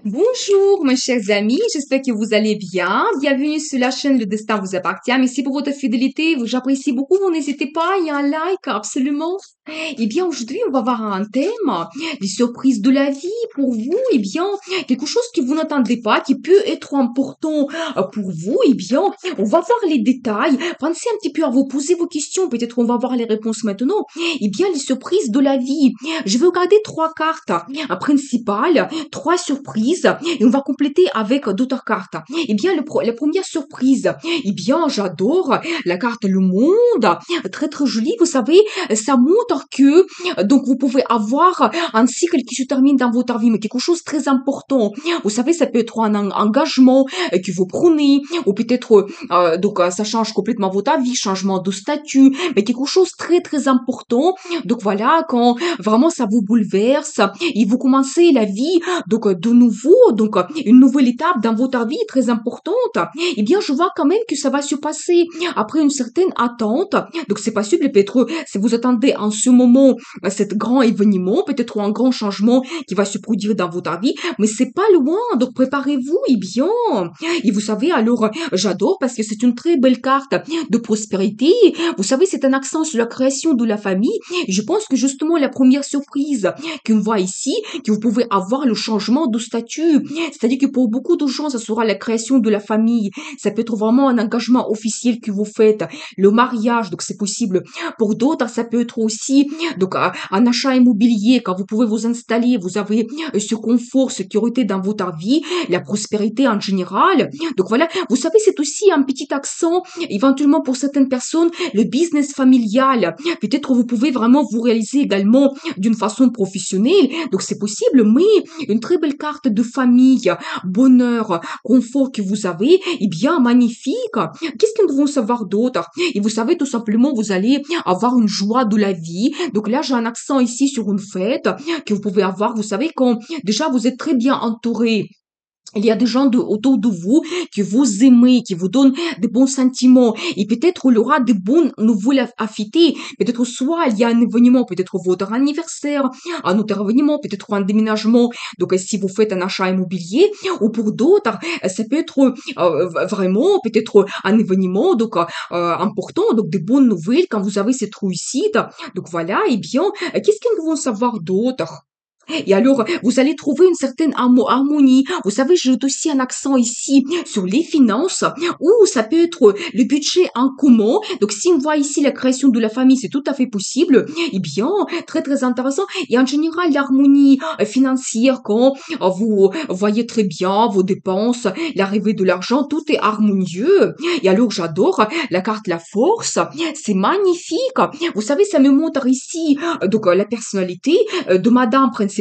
Bonjour, mes chers amis, j'espère que vous allez bien. Bienvenue sur la chaîne Le Destin vous appartient. Merci pour votre fidélité, j'apprécie beaucoup. Vous n'hésitez pas, il y a un like, absolument. Eh bien, aujourd'hui, on va voir un thème, les surprises de la vie pour vous. Eh bien, quelque chose que vous n'attendez pas, qui peut être important pour vous. Eh bien, on va voir les détails. Pensez un petit peu à vous poser vos questions. Peut-être on va voir les réponses maintenant. Eh bien, les surprises de la vie. Je vais regarder trois cartes principales, trois surprises, et on va compléter avec d'autres cartes. Eh bien, la première surprise, eh bien, j'adore la carte Le Monde, très très jolie. Vous savez, ça montre que donc vous pouvez avoir un cycle qui se termine dans votre vie, mais quelque chose de très important. Vous savez, ça peut être un engagement que vous prenez, ou peut-être ça change complètement votre vie, changement de statut, mais quelque chose de très très important. Donc voilà, quand vraiment ça vous bouleverse et vous commencez la vie donc de nouveau, donc une nouvelle étape dans votre vie très importante, eh bien je vois quand même que ça va se passer après une certaine attente. Donc c'est possible peut-être si vous attendez en ce moment cet grand événement, peut-être un grand changement qui va se produire dans votre vie, mais c'est pas loin. Donc préparez-vous, eh bien. Et vous savez, alors j'adore parce que c'est une très belle carte de prospérité. Vous savez, c'est un accent sur la création de la famille. Et je pense que justement la première surprise qu'on voit ici, que vous pouvez avoir le changement de statut. C'est-à-dire que pour beaucoup de gens, ça sera la création de la famille. Ça peut être vraiment un engagement officiel que vous faites. Le mariage, donc c'est possible. Pour d'autres, ça peut être aussi donc un achat immobilier quand vous pouvez vous installer, vous avez ce confort, sécurité dans votre vie, la prospérité en général. Donc voilà, vous savez, c'est aussi un petit accent, éventuellement pour certaines personnes, le business familial. Peut-être vous pouvez vraiment vous réaliser également d'une façon professionnelle. Donc c'est possible, mais une très belle carte de famille, bonheur, confort que vous avez, eh bien magnifique. Qu'est-ce que nous devons savoir d'autre? Et vous savez, tout simplement, vous allez avoir une joie de la vie. Donc là, j'ai un accent ici sur une fête que vous pouvez avoir. Vous savez, quand déjà vous êtes très bien entouré, il y a des gens autour de vous que vous aimez, qui vous donnent des bons sentiments. Et peut-être il y aura des bonnes nouvelles à fêter. Peut-être soit il y a un événement, peut-être votre anniversaire, un autre événement, peut-être un déménagement. Donc si vous faites un achat immobilier, ou pour d'autres, ça peut être vraiment peut-être un événement donc important, donc des bonnes nouvelles quand vous avez cette réussite. Donc voilà, eh bien, qu'est-ce que nous devons savoir d'autre? Et alors, vous allez trouver une certaine harmonie. Vous savez, j'ai aussi un accent ici sur les finances, ou ça peut être le budget en commun. Donc, si on voit ici la création de la famille, c'est tout à fait possible. Eh bien, très très intéressant. Et en général, l'harmonie financière, quand vous voyez très bien vos dépenses, l'arrivée de l'argent, tout est harmonieux. Et alors, j'adore la carte La Force. C'est magnifique. Vous savez, ça me montre ici donc la personnalité de madame principalement.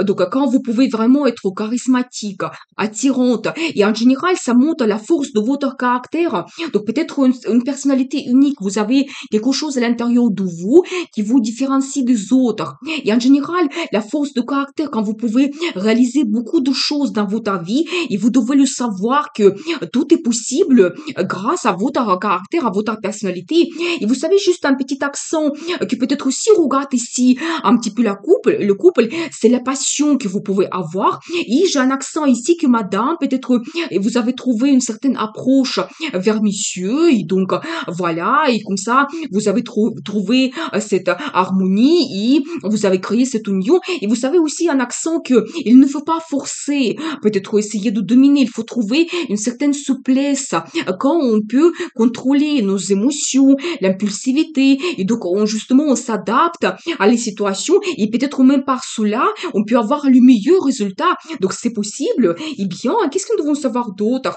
Donc, quand vous pouvez vraiment être charismatique, attirante, et en général, ça montre la force de votre caractère. Donc, peut-être une personnalité unique. Vous avez quelque chose à l'intérieur de vous qui vous différencie des autres. Et en général, la force de caractère, quand vous pouvez réaliser beaucoup de choses dans votre vie, et vous devez le savoir que tout est possible grâce à votre caractère, à votre personnalité. Et vous savez, juste un petit accent que peut-être aussi regarde ici un petit peu le couple, c'est la passion que vous pouvez avoir. Et j'ai un accent ici que madame, peut-être vous avez trouvé une certaine approche vers monsieur, et donc voilà, et comme ça, vous avez trouvé cette harmonie, et vous avez créé cette union. Et vous savez aussi un accent que il ne faut pas forcer, peut-être essayer de dominer, il faut trouver une certaine souplesse quand on peut contrôler nos émotions, l'impulsivité, et donc justement on s'adapte à les situations, et peut-être même par cela on peut avoir le meilleur résultat. Donc c'est possible. Eh bien, qu'est-ce que nous devons savoir d'autre?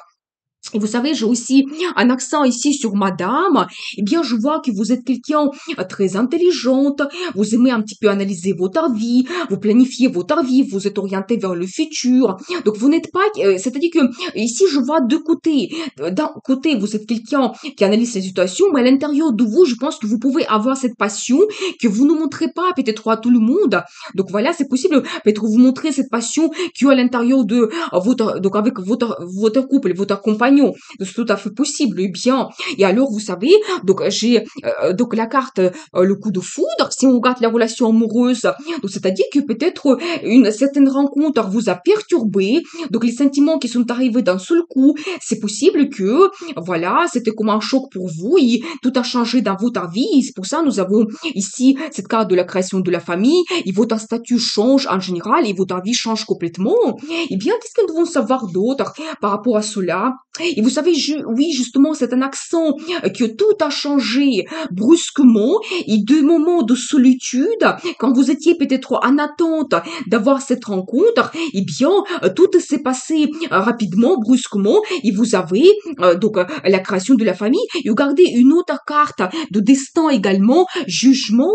Et vous savez, j'ai aussi un accent ici sur madame. Eh bien, je vois que vous êtes quelqu'un très intelligente. Vous aimez un petit peu analyser votre vie. Vous planifiez votre vie. Vous êtes orienté vers le futur. Donc, vous n'êtes pas, c'est-à-dire que ici, je vois deux côtés. D'un côté, vous êtes quelqu'un qui analyse les situations, mais à l'intérieur de vous, je pense que vous pouvez avoir cette passion que vous ne montrez pas peut-être à tout le monde. Donc, voilà, c'est possible. Peut-être vous montrer cette passion qui est à l'intérieur de votre, donc avec votre couple, votre compagnon, compagnon. C'est tout à fait possible. Eh bien, et alors, vous savez, donc j'ai donc la carte, le coup de foudre. Si on regarde la relation amoureuse, donc c'est-à-dire que peut-être une certaine rencontre vous a perturbé. Donc les sentiments qui sont arrivés d'un seul coup, c'est possible que, voilà, c'était comme un choc pour vous et tout a changé dans votre vie. Et c'est pour ça nous avons ici cette carte de la création de la famille. Et votre statut change en général et votre vie change complètement. Eh bien, qu'est-ce que nous devons savoir d'autre par rapport à cela? Et vous savez, oui, justement, c'est un accent que tout a changé brusquement et deux moments de solitude, quand vous étiez peut-être en attente d'avoir cette rencontre, eh bien, tout s'est passé rapidement, brusquement, et vous avez la création de la famille. Et regardez une autre carte de destin également, jugement.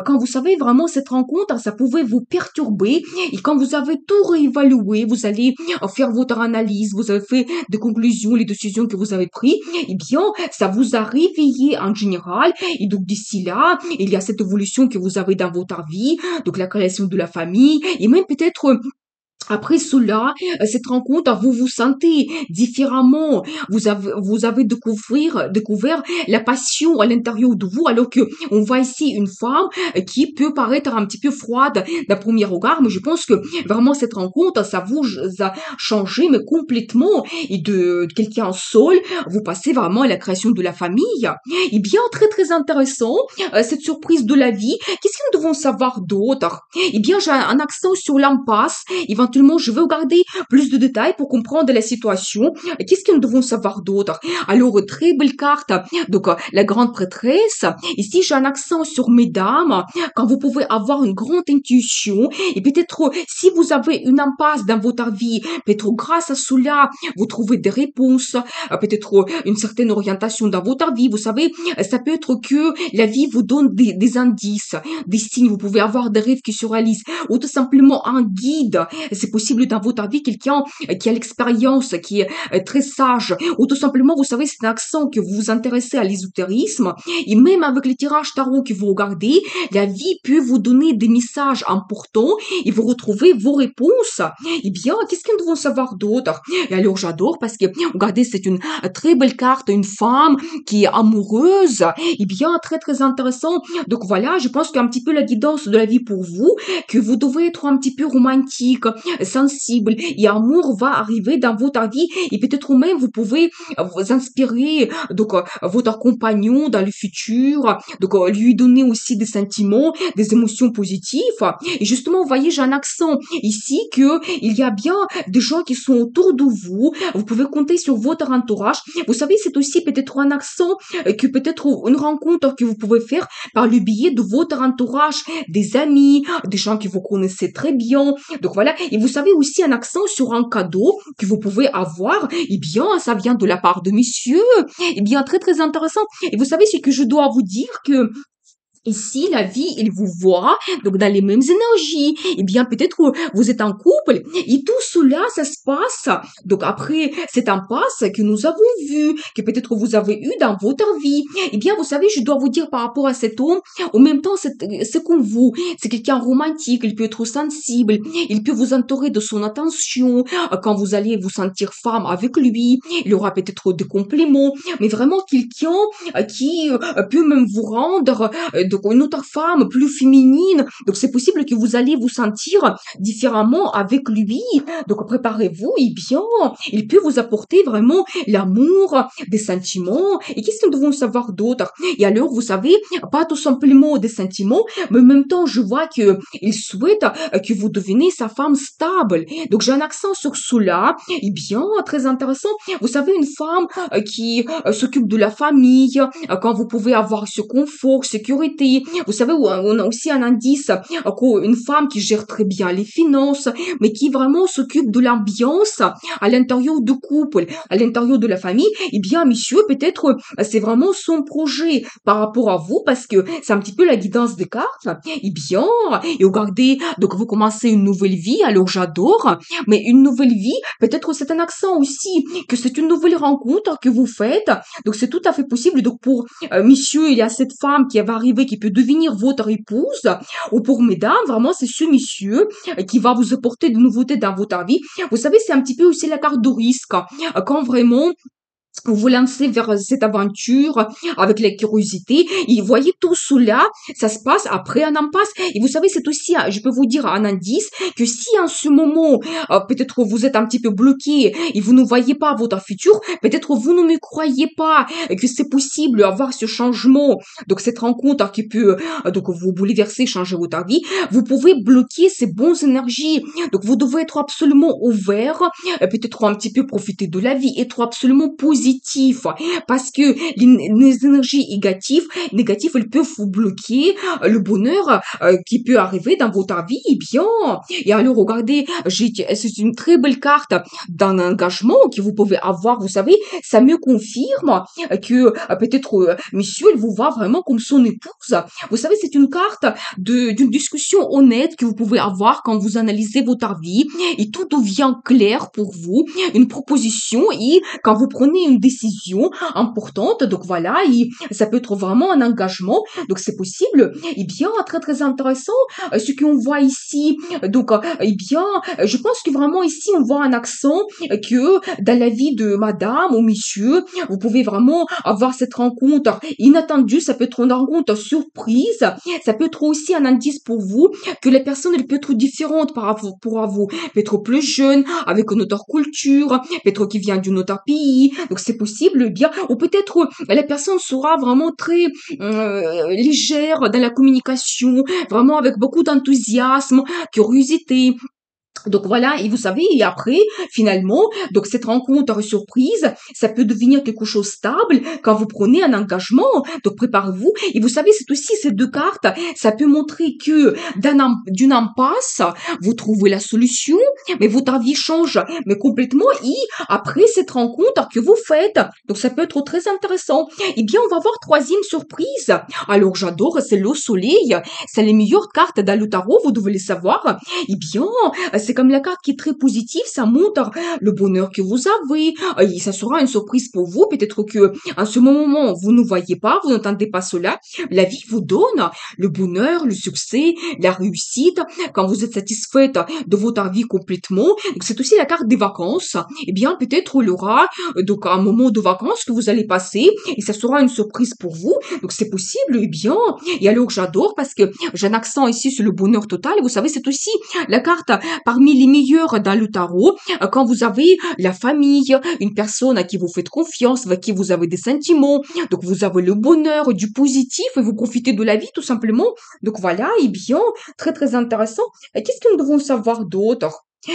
Quand vous savez vraiment cette rencontre, ça pouvait vous perturber, et quand vous avez tout réévalué, vous allez faire votre analyse, vous avez fait des conclusions, les décisions que vous avez prises, eh bien, ça vous a réveillé en général. Et donc, d'ici là, il y a cette évolution que vous avez dans votre vie, donc la création de la famille, et même peut-être après cela, cette rencontre, vous vous sentez différemment. Vous avez découvert la passion à l'intérieur de vous, alors que on voit ici une femme qui peut paraître un petit peu froide d'un premier regard, mais je pense que vraiment cette rencontre, ça vous a changé, mais complètement. Et de quelqu'un seul, vous passez vraiment à la création de la famille. Et bien, très très intéressant, cette surprise de la vie. Qu'est-ce que nous devons savoir d'autre? Eh bien, j'ai un accent sur l'impasse. Éventuellement, je vais regarder plus de détails pour comprendre la situation. Qu'est-ce que nous devons savoir d'autre? Alors, très belle carte. Donc, la grande prêtresse. Ici, j'ai un accent sur mesdames. Quand vous pouvez avoir une grande intuition et peut-être si vous avez une impasse dans votre vie, peut-être grâce à cela, vous trouvez des réponses, peut-être une certaine orientation dans votre vie. Vous savez, ça peut être que la vie vous donne des indices, des signes. Vous pouvez avoir des rêves qui se réalisent ou tout simplement un guide. C'est possible dans votre vie quelqu'un qui a l'expérience, qui est très sage, ou tout simplement, vous savez, c'est un accent que vous vous intéressez à l'ésotérisme, et même avec les tirages tarot que vous regardez, la vie peut vous donner des messages importants et vous retrouvez vos réponses. Eh bien, qu'est-ce que nous devons savoir d'autre? Et alors, j'adore parce que, regardez, c'est une très belle carte, une femme qui est amoureuse. Eh bien, très, très intéressant. Donc voilà, je pense qu'un petit peu la guidance de la vie pour vous, que vous devez être un petit peu romantique, sensible, et amour va arriver dans votre vie, et peut-être même vous pouvez vous inspirer votre compagnon dans le futur, lui donner aussi des sentiments, des émotions positives. Et justement, vous voyez, j'ai un accent ici que il y a bien des gens qui sont autour de vous. Vous pouvez compter sur votre entourage. Vous savez, c'est aussi peut-être un accent que peut-être une rencontre que vous pouvez faire par le biais de votre entourage, des amis, des gens que vous connaissez très bien. Donc voilà. Et vous savez aussi un accent sur un cadeau que vous pouvez avoir. Eh bien, ça vient de la part de monsieur. Eh bien, très, très intéressant. Et vous savez ce que je dois vous dire que ici, la vie, il vous voit, donc dans les mêmes énergies. Eh bien, peut-être que vous êtes en couple, et tout cela, ça se passe. Donc après cette impasse que nous avons vue, que peut-être vous avez eu dans votre vie, eh bien, vous savez, je dois vous dire par rapport à cet homme, en même temps, c'est comme vous, c'est quelqu'un romantique, il peut être sensible, il peut vous entourer de son attention, quand vous allez vous sentir femme avec lui, il aura peut-être des compliments, mais vraiment quelqu'un qui peut même vous rendre donc une autre femme plus féminine. Donc c'est possible que vous allez vous sentir différemment avec lui. Donc préparez-vous, et bien, il peut vous apporter vraiment l'amour, des sentiments. Et qu'est-ce que nous devons savoir d'autre? Et alors, vous savez, pas tout simplement des sentiments, mais en même temps, je vois que il souhaite que vous deveniez sa femme stable. Donc j'ai un accent sur cela. Et bien, très intéressant. Vous savez, une femme qui s'occupe de la famille, quand vous pouvez avoir ce confort, sécurité. Vous savez, on a aussi un indice, une femme qui gère très bien les finances, mais qui vraiment s'occupe de l'ambiance à l'intérieur du couple, à l'intérieur de la famille. Eh bien, monsieur, peut-être c'est vraiment son projet par rapport à vous, parce que c'est un petit peu la guidance des cartes. Eh bien, et regardez, donc vous commencez une nouvelle vie, alors j'adore, mais une nouvelle vie, peut-être c'est un accent aussi, que c'est une nouvelle rencontre que vous faites, donc c'est tout à fait possible. Donc pour monsieur, il y a cette femme qui va arriver, qui peut devenir votre épouse, ou pour mesdames, vraiment, c'est ce monsieur qui va vous apporter de nouveautés dans votre vie. Vous savez, c'est un petit peu aussi la carte de risque. Quand vraiment vous vous lancez vers cette aventure avec la curiosité et voyez tout cela, ça se passe après un impasse. Et vous savez, c'est aussi, je peux vous dire un indice que si en ce moment, peut-être vous êtes un petit peu bloqué et vous ne voyez pas votre futur, peut-être vous ne me croyez pas que c'est possible d'avoir ce changement, donc cette rencontre qui peut donc vous bouleverser, changer votre vie, vous pouvez bloquer ces bonnes énergies. Donc vous devez être absolument ouvert, peut-être un petit peu profiter de la vie, être absolument positif, parce que les énergies négatives, elles peuvent vous bloquer le bonheur qui peut arriver dans votre vie, eh bien. Et alors, regardez, c'est une très belle carte d'un engagement que vous pouvez avoir, vous savez, ça me confirme que peut-être monsieur, il vous voit vraiment comme son épouse. Vous savez, c'est une carte d'une discussion honnête que vous pouvez avoir quand vous analysez votre vie et tout devient clair pour vous, une proposition et quand vous prenez une décision importante, donc voilà, et ça peut être vraiment un engagement, donc c'est possible, et bien, très très intéressant, ce qu'on voit ici, donc, eh bien, je pense que vraiment ici, on voit un accent que dans la vie de madame ou monsieur, vous pouvez vraiment avoir cette rencontre inattendue, ça peut être une rencontre surprise, ça peut être aussi un indice pour vous que la personne, elle peut être différente par rapport à vous, peut-être plus jeune, avec une autre culture, peut-être qui vient d'un autre pays, donc c'est possible, eh bien, ou peut-être la personne sera vraiment très légère dans la communication, vraiment avec beaucoup d'enthousiasme, curiosité, donc voilà, et vous savez, et après, finalement, donc cette rencontre surprise, ça peut devenir quelque chose de stable quand vous prenez un engagement. Donc préparez-vous. Et vous savez, c'est aussi ces deux cartes, ça peut montrer que d'une impasse, vous trouvez la solution, mais votre vie change, mais complètement. Et après cette rencontre que vous faites, donc ça peut être très intéressant. Eh bien, on va voir troisième surprise. Alors j'adore, c'est le soleil, c'est les meilleures cartes dans le tarot, vous devez le savoir. Eh bien, c'est comme la carte qui est très positive, ça montre le bonheur que vous avez. Et ça sera une surprise pour vous. Peut-être que en ce moment, vous ne voyez pas, vous n'entendez pas cela. La vie vous donne le bonheur, le succès, la réussite. Quand vous êtes satisfaite de votre vie complètement, donc c'est aussi la carte des vacances. Eh bien, peut-être il y aura donc un moment de vacances que vous allez passer et ça sera une surprise pour vous. Donc c'est possible, eh bien. Et alors j'adore parce que j'ai un accent ici sur le bonheur total. Vous savez, c'est aussi la carte parmi les meilleurs dans le tarot, quand vous avez la famille, une personne à qui vous faites confiance, avec qui vous avez des sentiments, donc vous avez le bonheur, du positif et vous profitez de la vie tout simplement. Donc voilà, et bien, très très intéressant. Et qu'est-ce que nous devons savoir d'autre?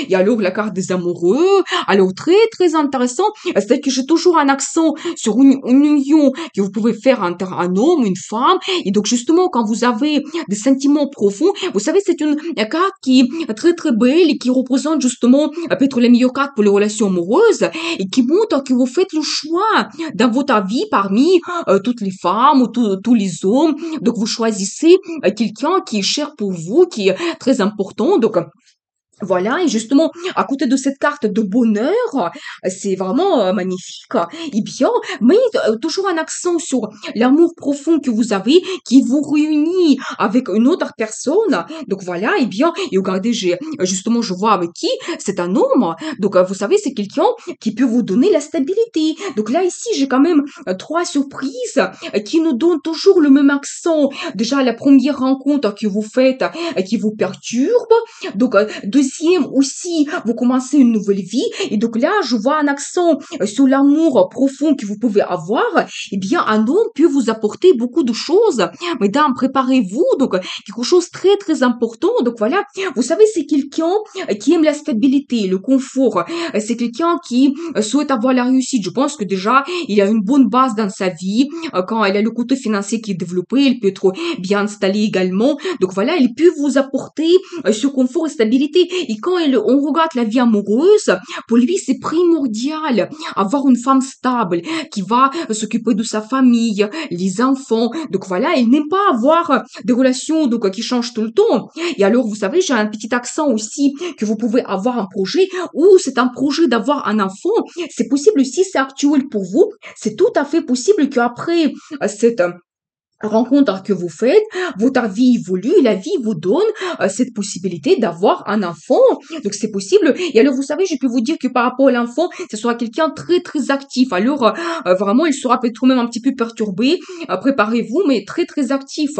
Et alors, la carte des amoureux, alors très, très intéressant, c'est que j'ai toujours un accent sur une union que vous pouvez faire entre un homme, une femme, et donc justement, quand vous avez des sentiments profonds, vous savez, c'est une carte qui est très, très belle et qui représente justement peut-être les meilleures cartes pour les relations amoureuses, et qui montre que vous faites le choix dans votre vie parmi toutes les femmes ou tous les hommes, donc vous choisissez quelqu'un qui est cher pour vous, qui est très important, donc voilà, et justement, à côté de cette carte de bonheur, c'est vraiment magnifique. Et bien, mais toujours un accent sur l'amour profond que vous avez, qui vous réunit avec une autre personne. Donc voilà, et bien, et regardez, justement, je vois avec qui, c'est un homme. Donc vous savez, c'est quelqu'un qui peut vous donner la stabilité. Donc là, ici, j'ai quand même trois surprises qui nous donnent toujours le même accent. Déjà, la première rencontre que vous faites, qui vous perturbe. Donc, deuxième aussi, vous commencez une nouvelle vie. Et donc là, je vois un accent sur l'amour profond que vous pouvez avoir. Eh bien, un homme peut vous apporter beaucoup de choses. Mesdames, préparez-vous. Donc, quelque chose de très, très important. Donc voilà, vous savez, c'est quelqu'un qui aime la stabilité, le confort. C'est quelqu'un qui souhaite avoir la réussite. Je pense que déjà, il a une bonne base dans sa vie. Quand il a le côté financier qui est développé, il peut être bien installé également. Donc voilà, il peut vous apporter ce confort et stabilité. Et quand on regarde la vie amoureuse, pour lui, c'est primordial avoir une femme stable qui va s'occuper de sa famille, les enfants. Donc voilà, il n'aime pas avoir des relations donc qui changent tout le temps. Et alors, vous savez, j'ai un petit accent aussi que vous pouvez avoir un projet ou c'est un projet d'avoir un enfant. C'est possible si c'est actuel pour vous. C'est tout à fait possible qu'après cette rencontre que vous faites, votre vie évolue, la vie vous donne cette possibilité d'avoir un enfant. Donc c'est possible. Et alors vous savez, je peux vous dire que par rapport à l'enfant, ce sera quelqu'un très très actif. Alors vraiment, il sera peut-être même un petit peu perturbé. Préparez-vous, mais très très actif.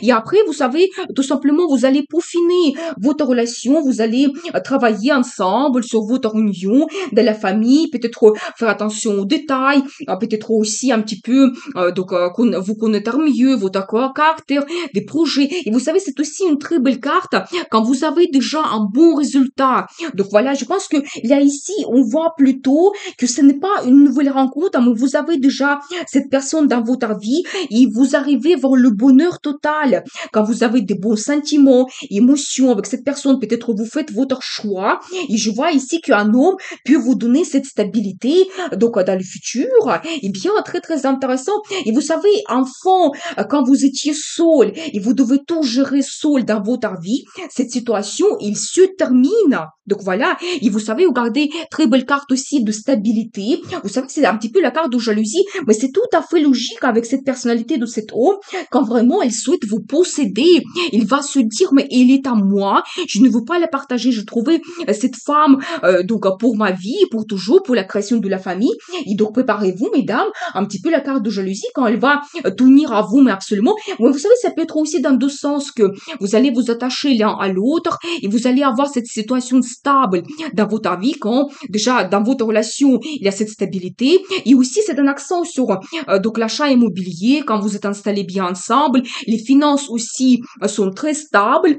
Et après, vous savez, tout simplement, vous allez peaufiner votre relation, vous allez travailler ensemble sur votre union de la famille, peut-être faire attention aux détails, peut-être aussi un petit peu vous connaître mieux, votre caractère, des projets. Et vous savez, c'est aussi une très belle carte quand vous avez déjà un bon résultat. Donc voilà, je pense que là ici, on voit plutôt que ce n'est pas une nouvelle rencontre, mais vous avez déjà cette personne dans votre vie et vous arrivez vers le bonheur total. Quand vous avez des bons sentiments, émotions avec cette personne, peut-être vous faites votre choix. Et je vois ici qu'un homme peut vous donner cette stabilité, donc dans le futur. Et bien, très très intéressant. Et vous savez, enfant, quand vous étiez seul et vous devez tout gérer seul dans votre vie, cette situation, il se termine. Donc voilà, et vous savez, vous gardez très belle carte aussi de stabilité. Vous savez, c'est un petit peu la carte de jalousie, mais c'est tout à fait logique avec cette personnalité de cet homme. Quand vraiment il souhaite vous posséder, il va se dire, mais il est à moi, je ne veux pas la partager. Je trouvais cette femme pour ma vie, pour toujours, pour la création de la famille. Et donc préparez-vous, mesdames, un petit peu la carte de jalousie quand elle va tenir à vous, mais absolument. Mais vous savez, ça peut être aussi dans deux sens que vous allez vous attacher l'un à l'autre et vous allez avoir cette situation stable dans votre vie quand déjà dans votre relation il y a cette stabilité et aussi c'est un accent sur donc l'achat immobilier quand vous êtes installés bien ensemble, les finances aussi sont très stables.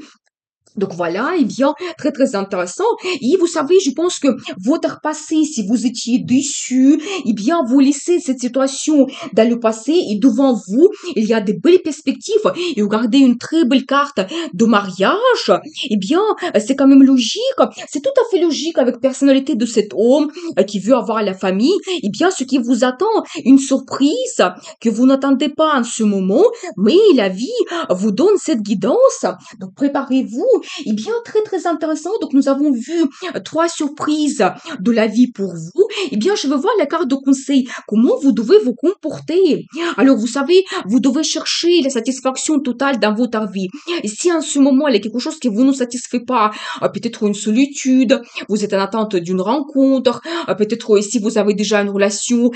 Donc voilà, eh bien, très très intéressant. Et vous savez, je pense que votre passé, si vous étiez déçu, eh bien, vous laissez cette situation dans le passé et devant vous, il y a des belles perspectives et vous gardez une très belle carte de mariage. Eh bien, c'est quand même logique. C'est tout à fait logique avec personnalité de cet homme qui veut avoir la famille. Eh bien, ce qui vous attend, une surprise que vous n'attendez pas en ce moment, mais la vie vous donne cette guidance. Donc, préparez-vous eh bien, très très intéressant. Donc, nous avons vu trois surprises de la vie pour vous. Eh bien, je veux voir la carte de conseil. Comment vous devez vous comporter? Alors, vous savez, vous devez chercher la satisfaction totale dans votre vie. Et si en ce moment, il y a quelque chose qui vous ne satisfait pas, peut-être une solitude, vous êtes en attente d'une rencontre, peut-être si vous avez déjà une relation,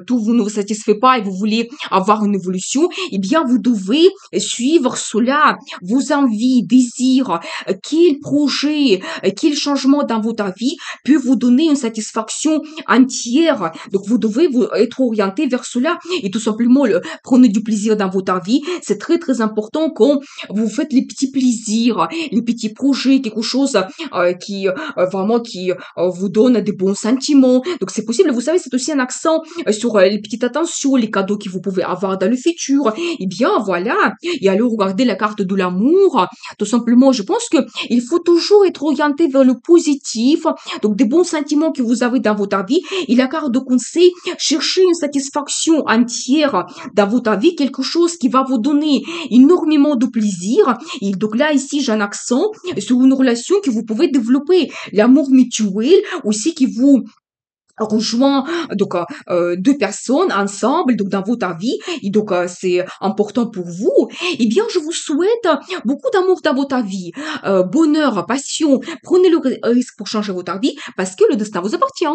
tout vous ne vous satisfait pas et vous voulez avoir une évolution, eh bien, vous devez suivre cela, vos envies, désirs, quel projet, quel changement dans votre vie peut vous donner une satisfaction entière. Donc, vous devez vous être orienté vers cela et tout simplement prenez du plaisir dans votre vie. C'est très, très important quand vous faites les petits plaisirs, les petits projets, quelque chose qui vraiment qui vous donne des bons sentiments. Donc, c'est possible. Vous savez, c'est aussi un accent sur les petites attentions, les cadeaux que vous pouvez avoir dans le futur. Eh bien, voilà. Et alors, regardez la carte de l'amour. Tout simplement, je pense que il faut toujours être orienté vers le positif, donc des bons sentiments que vous avez dans votre vie. Et la carte de conseil, cherchez une satisfaction entière dans votre vie, quelque chose qui va vous donner énormément de plaisir. Et donc là, ici, j'ai un accent sur une relation que vous pouvez développer, l'amour mutuel aussi qui vous rejoint deux personnes ensemble donc dans votre vie et donc c'est important pour vous. Eh bien, je vous souhaite beaucoup d'amour dans votre vie, bonheur, passion. Prenez le risque pour changer votre vie parce que le destin vous appartient.